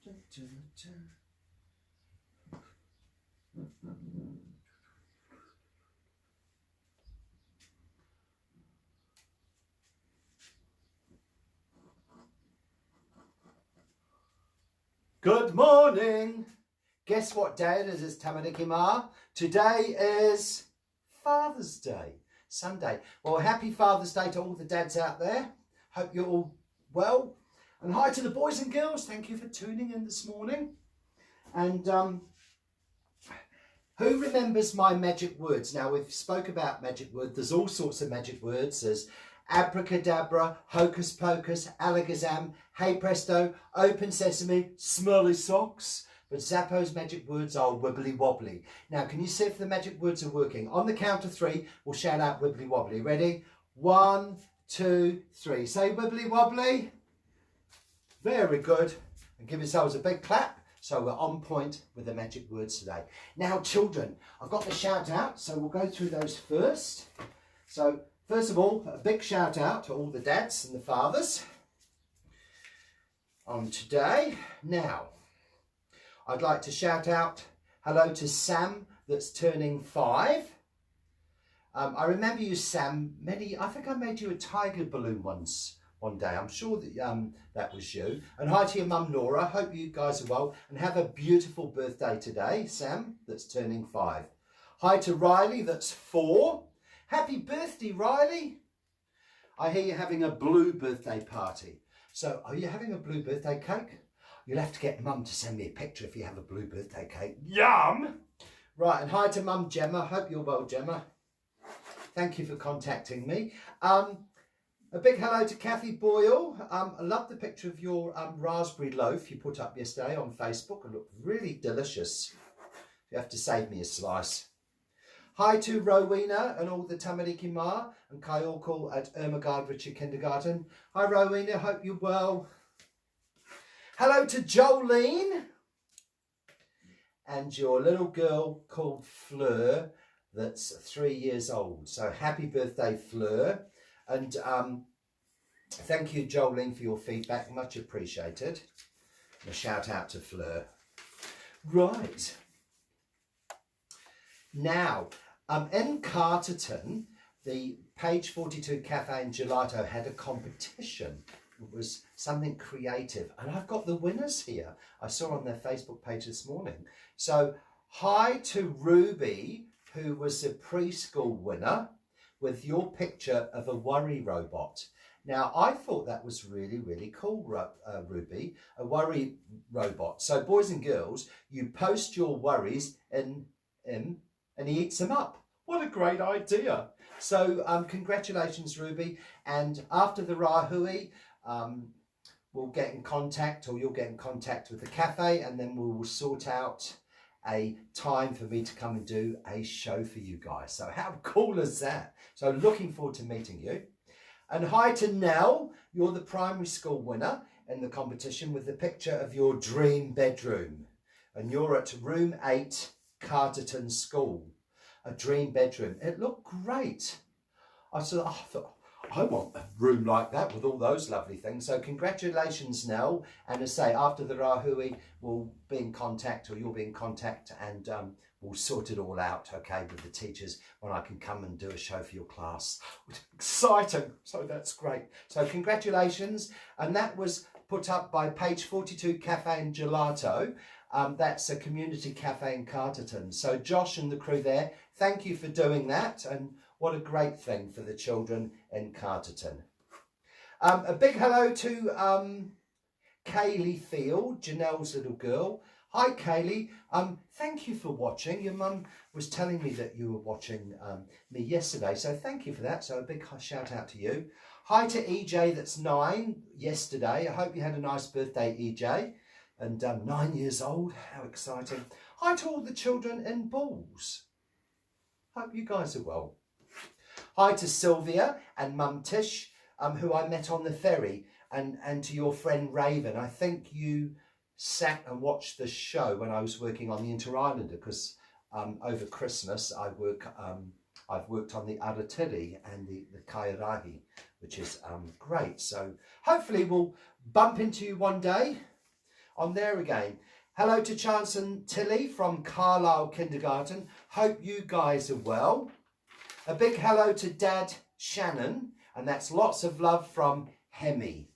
Good morning. Guess what day it is, Tamaniki Ma? Today is Father's Day, Sunday. Well, happy Father's Day to all the dads out there. Hope you're all well. And hi to the boys and girls. Thank you for tuning in this morning. And who remembers my magic words? Now, we've spoke about magic words. There's all sorts of magic words. There's abracadabra, hocus pocus, alakazam, hey presto, open sesame, smelly socks. But Zappo's magic words are wibbly wobbly. Now, can you see if the magic words are working? On the count of three, we'll shout out wibbly wobbly. Ready? 1, 2, 3. Say wibbly wobbly. Very good. And give yourselves a big clap. So we're on point with the magic words today. Now, children, I've got the shout out, so we'll go through those first. So, first of all, a big shout out to all the dads and the fathers on today. Now, I'd like to shout out hello to Sam, that's turning 5. I remember you, Sam, I think I made you a tiger balloon one day. I'm sure that that was you. And hi to your mum, Laura. Hope you guys are well. And have a beautiful birthday today, Sam, that's turning 5. Hi to Riley, that's 4. Happy birthday, Riley. I hear you're having a blue birthday party. So are you having a blue birthday cake? You'll have to get Mum to send me a picture if you have a blue birthday cake. Yum! Right, and hi to Mum, Gemma. Hope you're well, Gemma. Thank you for contacting me. A big hello to Kathy Boyle. I love the picture of your raspberry loaf you put up yesterday on Facebook. It looked really delicious. You have to save me a slice. Hi to Rowena and all the Tamariki Ma and Kaioko at Ermagard Richard Kindergarten. Hi Rowena, hope you're well. Hello to Jolene and your little girl called Fleur that's 3 years old. So happy birthday, Fleur. And thank you, Jolene, for your feedback. Much appreciated. And a shout out to Fleur. Right. Now, in Carterton, the Page 42 Cafe and Gelato had a competition. It was something creative. And I've got the winners here. I saw on their Facebook page this morning. So, hi to Ruby, who was the preschool winner, with your picture of a worry robot. Now, I thought that was really, really cool, Ruby, a worry robot. So, boys and girls, you post your worries in him and he eats them up. What a great idea. So, congratulations, Ruby. And after the Rahui, we'll get in contact, or you'll get in contact with the cafe, and then we will sort out a time for me to come and do a show for you guys. So how cool is that? So looking forward to meeting you. And hi to Nell, you're the primary school winner in the competition with the picture of your dream bedroom. And you're at room 8, Carterton School, a dream bedroom. It looked great. I thought, I want a room like that with all those lovely things. So congratulations, Nell. And as I say, after the Rahui, we'll be in contact, or you'll be in contact, and we'll sort it all out, okay, with the teachers when I can come and do a show for your class. Exciting. So that's great. So congratulations. And that was put up by Page 42 Cafe and Gelato. That's a community cafe in Carterton. So Josh and the crew there, thank you for doing that. And what a great thing for the children in Carterton. A big hello to Kaylee Field, Janelle's little girl. Hi, Kaylee. Thank you for watching. Your mum was telling me that you were watching me yesterday, so thank you for that. So a big shout out to you. Hi to EJ, that's 9 yesterday. I hope you had a nice birthday, EJ. And 9 years old, how exciting. Hi to all the children in Bulls. Hope you guys are well. Hi to Sylvia and Mum Tish, who I met on the ferry, and to your friend Raven. I think you sat and watched the show when I was working on the Inter-Islander, because over Christmas I've worked on the Aratiri and the Kairahi, which is great. So hopefully we'll bump into you one day on there again. Hello to Chance and Tilly from Carlisle Kindergarten. Hope you guys are well. A big hello to Dad Shannon, and that's lots of love from Hemi.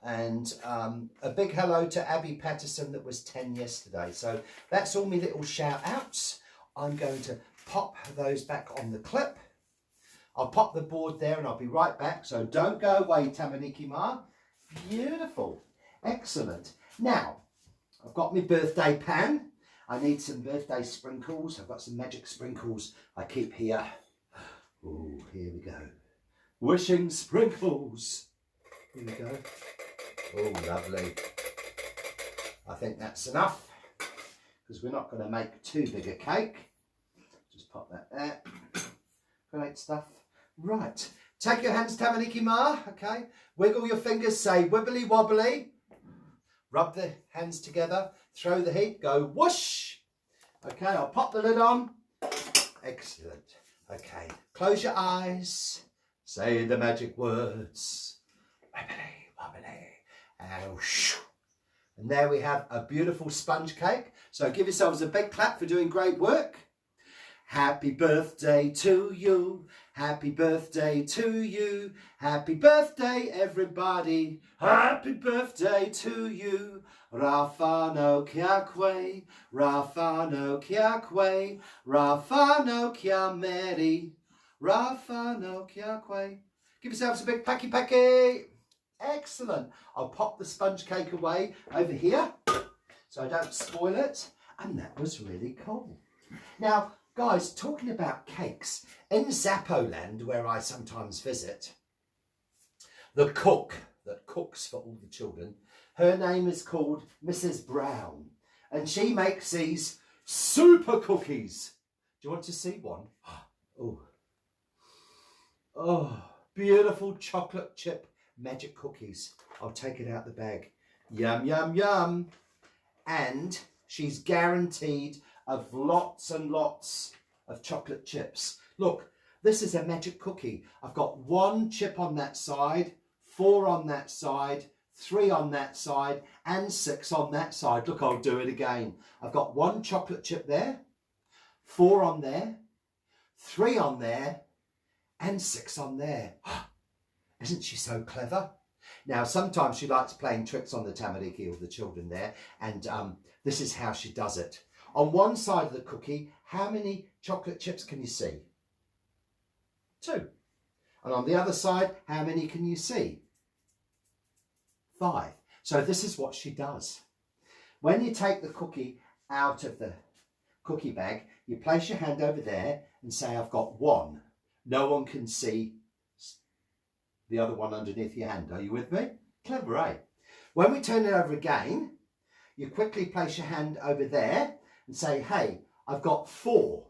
And a big hello to Abby Patterson that was 10 yesterday. So that's all my little shout outs. I'm going to pop those back on the clip. I'll pop the board there and I'll be right back. So don't go away, Tamaniki Ma. Beautiful. Excellent. Now, I've got my birthday pan. I need some birthday sprinkles. I've got some magic sprinkles I keep here. Oh, here we go. Wishing sprinkles. Here we go. Oh, lovely. I think that's enough because we're not going to make too big a cake. Just pop that there. Great stuff. Right. Take your hands, Tamaniki Ma. Okay. Wiggle your fingers. Say wibbly wobbly. Rub the hands together. Throw the heat. Go whoosh. Okay. I'll pop the lid on. Excellent. Okay. Close your eyes. Say the magic words. Wibbly wobbly. And there we have a beautiful sponge cake. So give yourselves a big clap for doing great work. Happy birthday to you. Happy birthday to you. Happy birthday, everybody. Happy birthday to you. Rafa no kia kwe. Rafa no kia kwe. Rafa no kia meri. Rafa no kia kwe. Give yourselves a big packy packy. Excellent. I'll pop the sponge cake away over here so I don't spoil it. And that was really cool. Now, guys, talking about cakes, in Zappo land, where I sometimes visit, the cook that cooks for all the children, her name is called Mrs. Brown. And she makes these super cookies. Do you want to see one? Oh, oh, beautiful chocolate chip magic cookies. I'll take it out the bag. Yum, yum, yum. And she's guaranteed of lots and lots of chocolate chips. Look, this is a magic cookie. I've got 1 chip on that side, 4 on that side, 3 on that side, and 6 on that side. Look, I'll do it again. I've got 1 chocolate chip there, 4 on there, 3 on there, and 6 on there. Isn't she so clever? Now, sometimes she likes playing tricks on the tamariki or the children there, and this is how she does it. On one side of the cookie, how many chocolate chips can you see? 2. And on the other side, how many can you see? 5. So this is what she does. When you take the cookie out of the cookie bag, you place your hand over there and say, I've got 1. No one can see the other one underneath your hand. Are you with me? Clever, eh? When we turn it over again, you quickly place your hand over there and say, hey, I've got 4,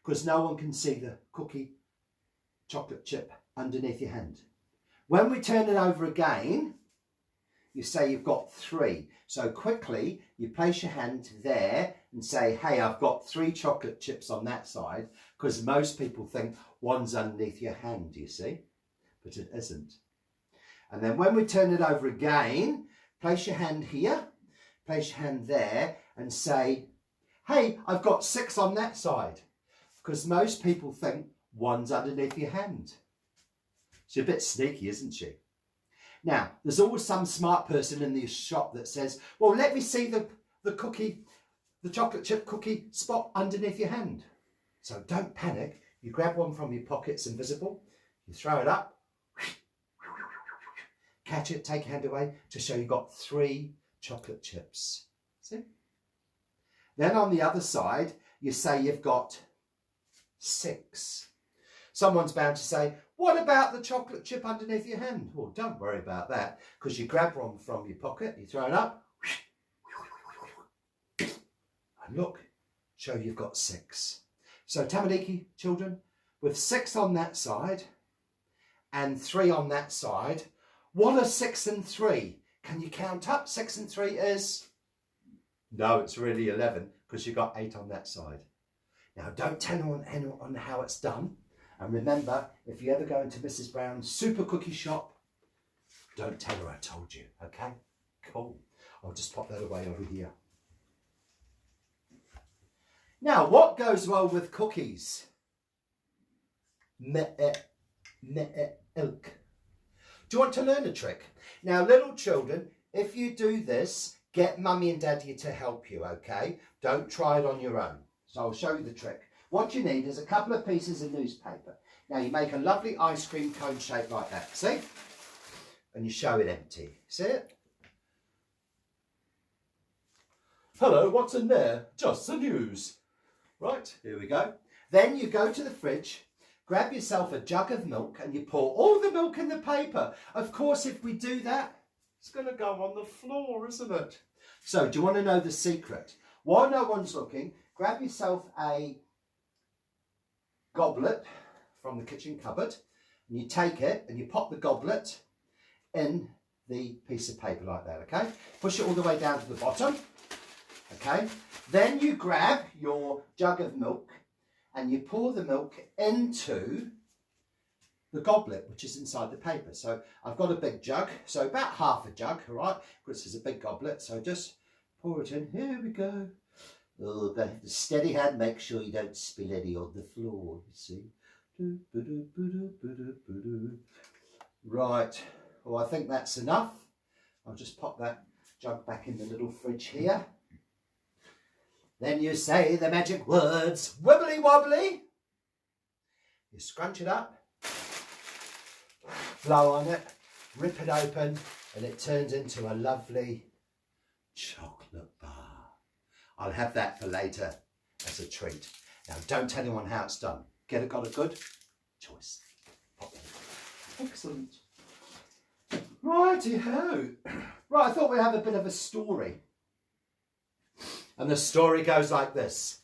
because no one can see the cookie chocolate chip underneath your hand. When we turn it over again, you say you've got 3. So quickly, you place your hand there and say, hey, I've got 3 chocolate chips on that side, because most people think one's underneath your hand, you see? But it isn't. And then when we turn it over again, place your hand here, place your hand there and say, hey, I've got 6 on that side, because most people think one's underneath your hand. She's a bit sneaky, isn't she? Now, there's always some smart person in the shop that says, well, let me see the cookie, the chocolate chip cookie spot underneath your hand. So don't panic. You grab one from your pocket, it's invisible. You throw it up. Catch it, take your hand away to show you've got 3 chocolate chips. See? Then on the other side, you say you've got 6. Someone's bound to say, what about the chocolate chip underneath your hand? Well, don't worry about that, because you grab one from your pocket, you throw it up, and look, show you've got 6. So tamariki, children, with 6 on that side and 3 on that side, what are 6 and 3? Can you count up? 6 and 3 is? No, it's really 11, because you've got 8 on that side. Now, don't tell anyone on how it's done. And remember, if you ever go into Mrs. Brown's super cookie shop, don't tell her I told you, okay? Cool. I'll just pop that away over here. Now, what goes well with cookies? Milk. Do you want to learn a trick? Now, little children, if you do this, get mummy and daddy to help you, okay? Don't try it on your own. So I'll show you the trick. What you need is a couple of pieces of newspaper. Now, you make a lovely ice cream cone shape like that, see? And you show it empty. See it? Hello, what's in there? Just the news. Right, here we go. Then you go to the fridge, grab yourself a jug of milk and you pour all the milk in the paper. Of course, if we do that, it's going to go on the floor, isn't it? So, do you want to know the secret? While no one's looking, grab yourself a goblet from the kitchen cupboard and you take it and you pop the goblet in the piece of paper like that, okay? Push it all the way down to the bottom, okay? Then you grab your jug of milk and you pour the milk into the goblet, which is inside the paper. So I've got a big jug, so about half a jug, all right? Because it's a big goblet, so just pour it in. Here we go. Oh, the steady hand, make sure you don't spill any on the floor, you see. Right, well, I think that's enough. I'll just pop that jug back in the little fridge here. Then you say the magic words, wibbly wobbly. You scrunch it up, blow on it, rip it open, and it turns into a lovely chocolate bar. I'll have that for later as a treat. Now, don't tell anyone how it's done. Got a good choice. Pop in. Excellent. Righty-ho. Right, I thought we'd have a bit of a story. And the story goes like this.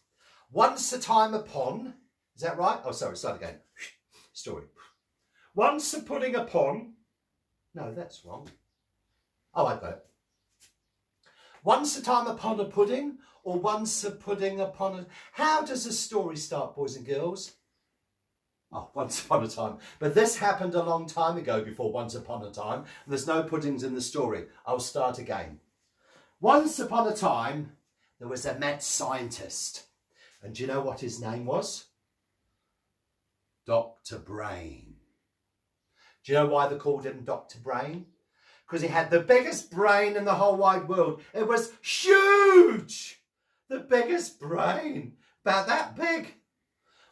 Once a time upon, is that right? Oh, sorry, start again. Story. Once a pudding upon, no, that's wrong. Oh, I got it. Once a time upon a pudding, or once a pudding upon a... How does a story start, boys and girls? Oh, once upon a time. But this happened a long time ago before once upon a time. And there's no puddings in the story. I'll start again. Once upon a time, there was a mad scientist. And do you know what his name was? Dr. Brain. Do you know why they called him Dr. Brain? Because he had the biggest brain in the whole wide world. It was huge. The biggest brain. About that big.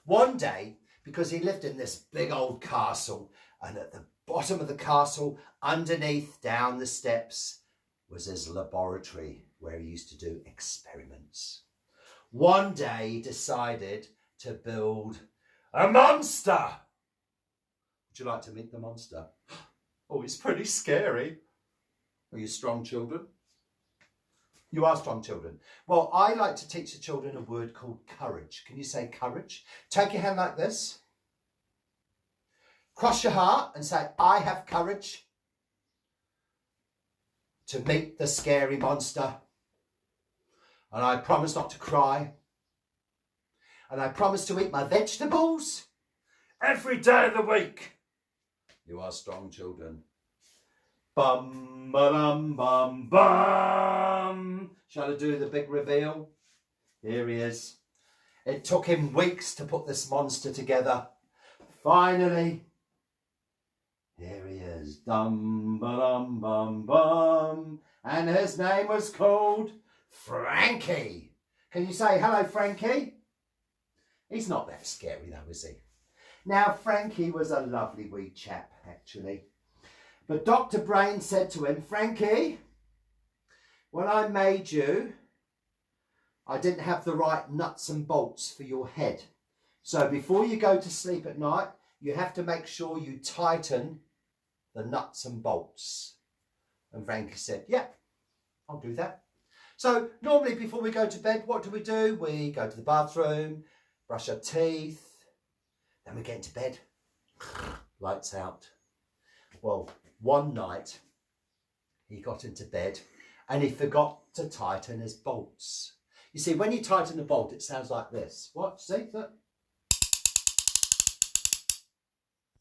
One day, because he lived in this big old castle, and at the bottom of the castle, underneath, down the steps, was his laboratory where he used to do experiments. One day he decided to build a monster. Would you like to meet the monster? Oh, he's pretty scary. Are you strong children? You are strong children. Well, I like to teach the children a word called courage. Can you say courage? Take your hand like this. Cross your heart and say, I have courage to meet the scary monster. And I promise not to cry. And I promise to eat my vegetables every day of the week. You are strong children. Bum, ba-dum, bum, bum. Shall I do the big reveal? Here he is. It took him weeks to put this monster together. Finally, here he is. Dum, ba-dum, bum, bum. And his name was called Frankie. Can you say hello, Frankie? He's not that scary though, is he? Now, Frankie was a lovely wee chap, actually. But Dr. Brain said to him, Frankie, when I made you, I didn't have the right nuts and bolts for your head. So before you go to sleep at night, you have to make sure you tighten the nuts and bolts. And Frankie said, yeah, I'll do that. So normally before we go to bed, what do? We go to the bathroom, brush our teeth, then we get into bed, lights out. Well, one night he got into bed and he forgot to tighten his bolts. You see, when you tighten the bolt, it sounds like this. What? See? Look.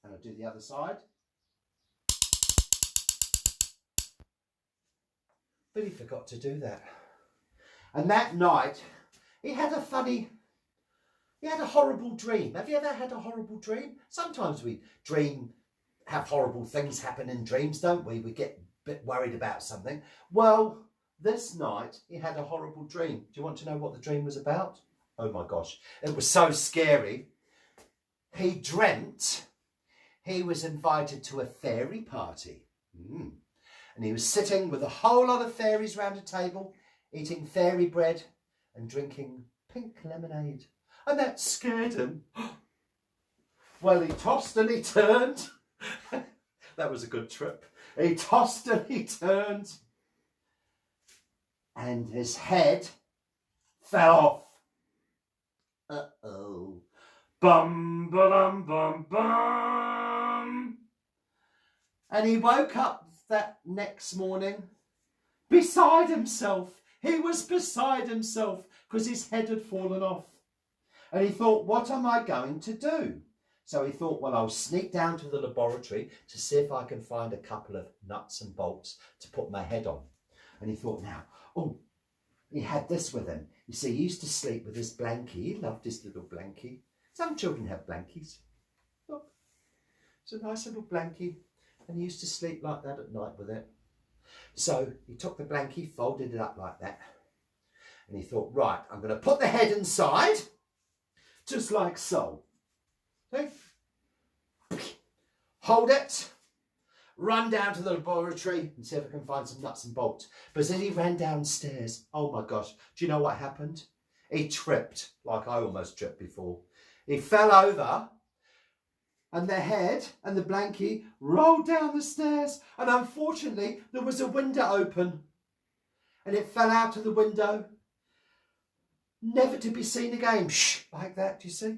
And I'll do the other side. But he forgot to do that. And that night, he had a horrible dream. Have you ever had a horrible dream? Sometimes we have horrible things happen in dreams, don't we? We get a bit worried about something. Well, this night, he had a horrible dream. Do you want to know what the dream was about? Oh my gosh, it was so scary. He dreamt he was invited to a fairy party. And he was sitting with a whole lot of fairies round a table, eating fairy bread and drinking pink lemonade. And that scared him. Well, he tossed and he turned. That was a good trip. He tossed and he turned. And his head fell off. Uh-oh. Bum, ba-dum, bum, bum. And he woke up that next morning beside himself. He was beside himself because his head had fallen off. And he thought, what am I going to do? So he thought, well, I'll sneak down to the laboratory to see if I can find a couple of nuts and bolts to put my head on. And he thought, now, oh, he had this with him. You see, he used to sleep with his blankie. He loved his little blankie. Some children have blankies. Look, it's a nice little blankie. And he used to sleep like that at night with it. So he took the blankie, folded it up like that. And he thought, right, I'm going to put the head inside, just like so. See? Hold it, run down to the laboratory and see if I can find some nuts and bolts. But as he ran downstairs, oh my gosh, do you know what happened? He tripped, like I almost tripped before. He fell over and the head and the blankie rolled down the stairs, and unfortunately there was a window open and it fell out of the window, never to be seen again. Shh, like that, do you see?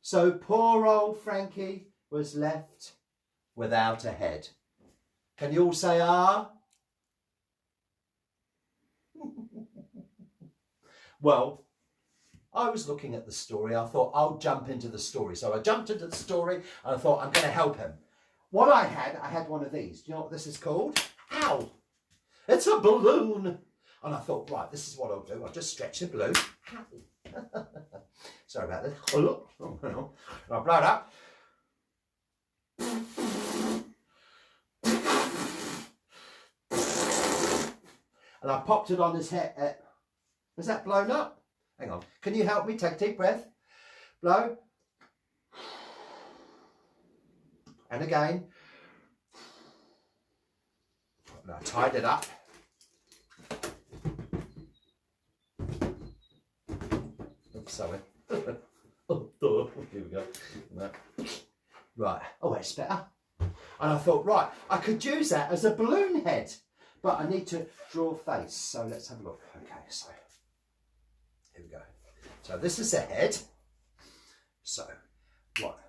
So poor old Frankie was left without a head. Can you all say ah? Well, I was looking at the story. I thought I'll jump into the story. So I jumped into the story and I thought I'm going to help him. What I had one of these. Do you know what this is called? Ow! It's a balloon. And I thought, right, this is what I'll do. I'll just stretch the balloon. Sorry about this. Oh, look. Oh, no. I'll blow it up. And I popped it on his head. Is that blown up? Hang on. Can you help me? Take a deep breath. Blow. And again. And I tied it up. Oops, sorry. Oh, here we go. Right. Oh, it's better. And I thought, right, I could use that as a balloon head. But I need to draw a face. So let's have a look. Okay, so here we go. So this is the head. So, what?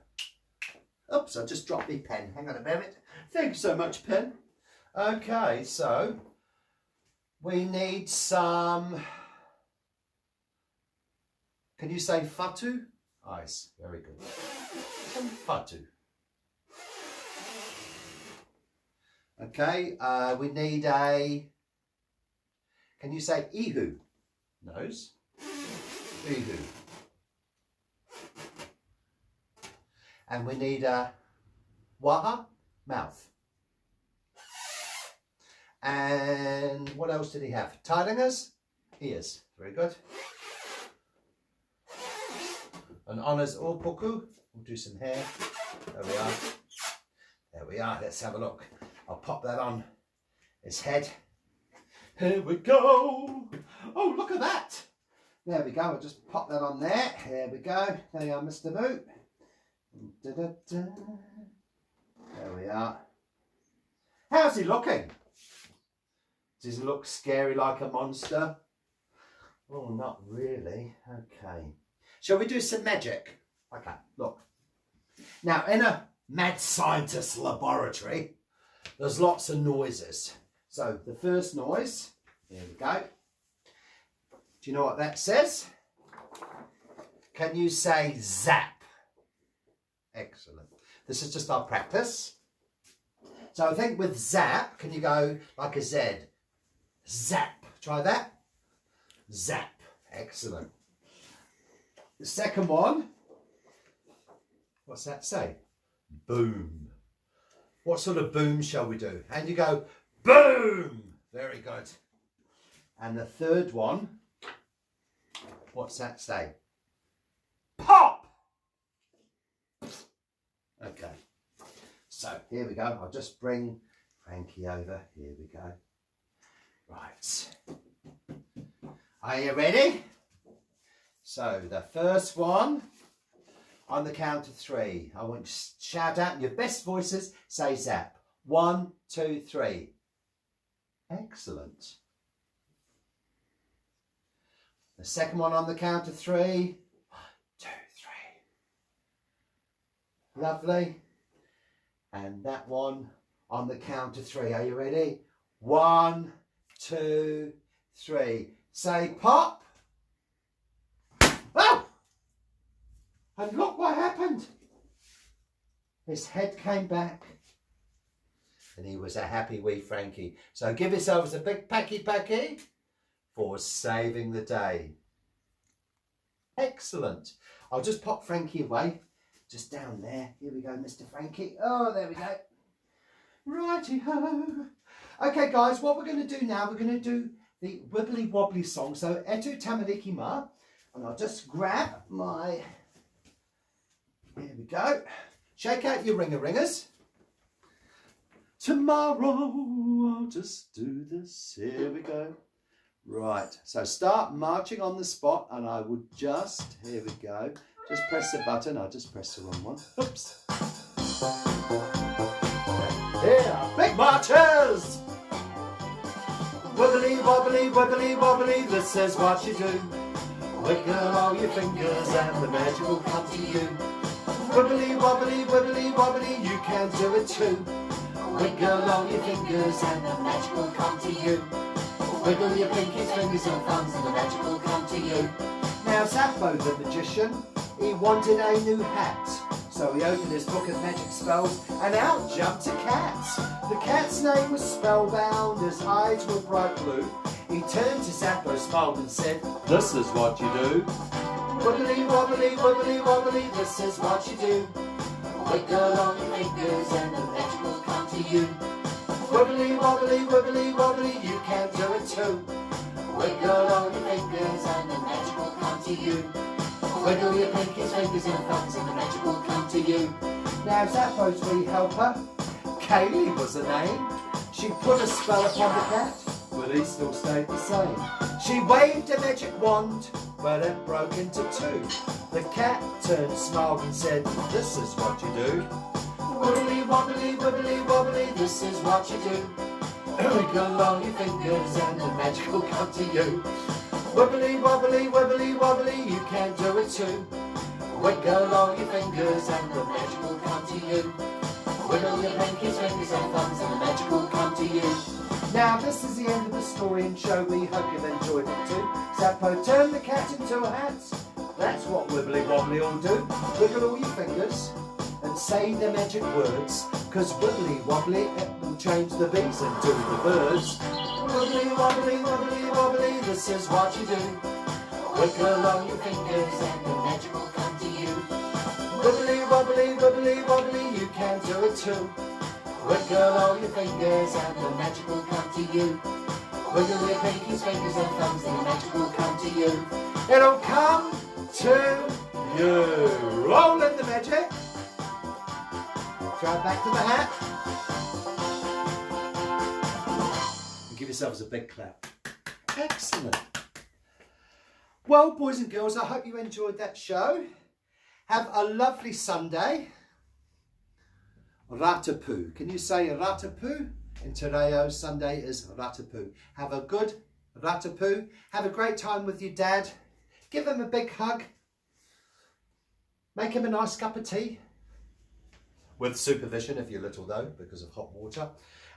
Oops, I just dropped my pen. Hang on a minute. Thanks so much, pen. Okay, so we need some... Can you say fatu? Eyes. Very good. Some fatu. Okay, we need a... Can you say ihu? Nose. Ihu. And we need a waha, mouth. And what else did he have? Taringas, ears. Very good. And honours opuku. We'll do some hair. There we are. There we are. Let's have a look. I'll pop that on his head. Here we go. Oh, look at that. There we go. I'll just pop that on there. There we go. There you are, Mr. Boot. Da, da, da. There we are. How's he looking? Does he look scary like a monster? Oh, not really. Okay. Shall we do some magic? Okay, look. Now, in a mad scientist laboratory, there's lots of noises. So the first noise, here we go. Do you know what that says? Can you say zap? Excellent. This is just our practice. So I think with zap, can you go like a Z? Zap. Try that. Zap. Excellent. The second one, what's that say? Boom. What sort of boom shall we do? And you go, boom. Very good. And the third one, what's that say? Pop. Okay. So here we go. I'll just bring Frankie over. Here we go. Right. Are you ready? So the first one, on the count of 3. I want you to shout out in your best voices, say zap. 1, 2, 3. Excellent. The second one on the count of 3. 1, 2, 3. Lovely. And that one on the count of 3. Are you ready? 1, 2, 3. Say pop. Oh! And look what happened. His head came back. And he was a happy wee Frankie. So give yourselves a big packy for saving the day. Excellent. I'll just pop Frankie away. Just down there. Here we go, Mr. Frankie. Oh, there we go. Righty-ho. Okay, guys, what we're going to do now, we're going to do the wibbly wobbly song. So, Etu Tamariki Ma. And I'll just grab my... Here we go. Shake out your ringers. Tomorrow I'll just do this. Here we go. Right. So start marching on the spot and I would just, here we go. Just press the button. I'll just press the wrong one. Oops. Here, big marchers. Wibbly wobbly, wibbly wobbly, this is what you do. Wiggle all your fingers and the magic will come to you. Wibbly wobbly, wibbly wobbly, you can do it too. Wiggle all your fingers and the magic will come to you. Wiggle your pinkies, fingers and thumbs and the magic will come to you. Now Zappo the magician, he wanted a new hat. So he opened his book of magic spells and out jumped a cat. The cat's name was Spellbound, his eyes were bright blue. He turned to Zappo, smiled and said, this is what you do. Wibbly wobbly, wibbly wobbly, this is what you do. Wiggle on your fingers and the magic will come to you. Wibbly wobbly, wibbly wobbly, you can do it too. Wiggle on your fingers and the magic will come to you. Wiggle your pinkies, fingers and thumbs and the magic will come to you. Now Zappo's wee helper, Kaylee was her name. She put a spell upon the cat, but he still stayed the same. She waved a magic wand, but it broke into 2. The cat turned, smiled and said, this is what you do. Wibbly wobbly, wibbly wobbly, this is what you do. Wiggle on your fingers and the magic will come to you. Wibbly wobbly, wibbly wobbly, you can do it too. Wiggle all your fingers and the magic will come to you. Wiggle your pinkies, fingers and thumbs and the magic will come to you. Now this is the end of the story and show. We hope you've enjoyed it too. Zappo turned the cat into a hat. That's what wibbly wobbly all do. Wiggle all your fingers and say the magic words, cause wibbly wobbly it will change the bees into the birds. Wibbly wobbly, wibbly wobbly, this is what you do. Wiggle on your fingers and the magic will come to you. Wibbly wobbly, wibbly wobbly, you can do it too. Wiggle all your fingers and the magic will come to you. Wiggle your pinkies, fingers and thumbs and the magic will come to you. It'll come to you. Roll in the magic. Throw it back to the hat. And give yourselves a big clap. Excellent. Well, boys and girls, I hope you enjoyed that show. Have a lovely Sunday. Ratapu. Can you say ratapu? In Te Reo, Sunday is ratapu. Have a good ratapu. Have a great time with your dad. Give him a big hug. Make him a nice cup of tea. With supervision if you're little though, because of hot water.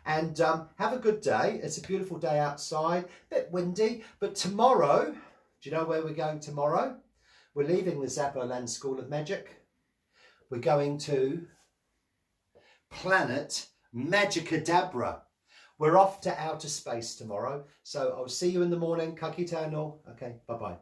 And have a good day. It's a beautiful day outside. Bit windy. But tomorrow, do you know where we're going tomorrow? We're leaving the Zappos School of Magic. We're going to planet Magicadabra. We're off to outer space tomorrow, so I'll see you in the morning. Kakitano. Okay, bye-bye.